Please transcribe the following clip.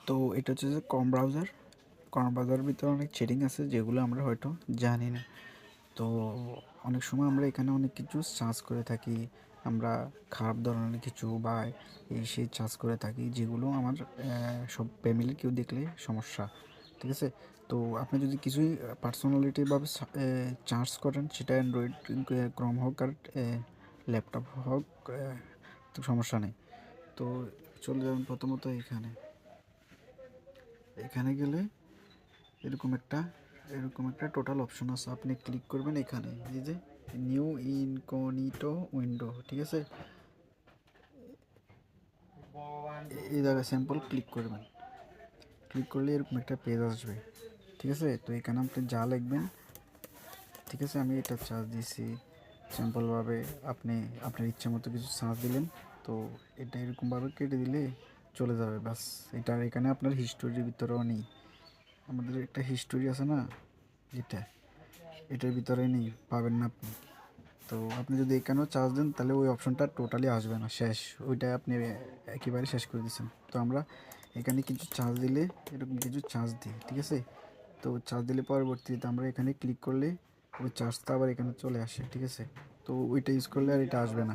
তো এটা হচ্ছে যে ক্রম ব্রাউজারের ভিতরে অনেক সেটিং আছে যেগুলো আমরা হয়তো জানি না। তো অনেক সময় আমরা এখানে অনেক কিছু সার্চ করে থাকি, আমরা খারাপ ধরনের কিছু বা এই সেই সার্চ করে থাকি যেগুলো আমার সব ফ্যামিলির কেউ দেখলে সমস্যা। ঠিক আছে? তো আপনি যদি কিছুই পার্সোনালিটিভাবে সার্চ করেন, সেটা অ্যান্ড্রয়েড ক্রোম হোক আর ল্যাপটপ হোক, তো সমস্যা নেই। তো চলে যাবেন প্রথমত এখানে। এখানে গেলে এরকম একটা টোটাল অপশন আছে, আপনি ক্লিক করবেন এখানে, এই যে নিউ ইনকগনিটো উইন্ডো। ঠিক আছে, এই জায়গায় স্যাম্পল ক্লিক করবেন। ক্লিক করলে এরকম একটা পেজ আসবে। ঠিক আছে, তো এখানে আপনি যা লিখবেন, ঠিক আছে, আমি এটা চার্জ দিয়েছি স্যাম্পলভাবে। আপনি আপনার ইচ্ছা মতো কিছু সার্চ দিলেন, তো এটা এরকমভাবে কেটে দিলে চলে যাবে বাস। এটা এখানে আপনার হিস্টোরির ভিতরেও নেই, আমাদের একটা হিস্টোরি আছে না, এটা এটার ভিতরে নেই, পাবেন না আপনি। তো আপনি যদি এখানেও চার্জ দেন তাহলে ওই অপশনটা টোটালি আসবে না, শেষ, ওইটা আপনি একেবারে শেষ করে দিচ্ছেন। তো আমরা এখানে কিছু চার্জ দিলে এরকম কিছু চার্জ দিই, ঠিক আছে। তো চার্জ দিলে পরবর্তীতে আমরা এখানে ক্লিক করলে ওই চার্জটা আবার এখানে চলে আসে, ঠিক আছে। তো ওইটা ইউজ করলে আর এটা আসবে না।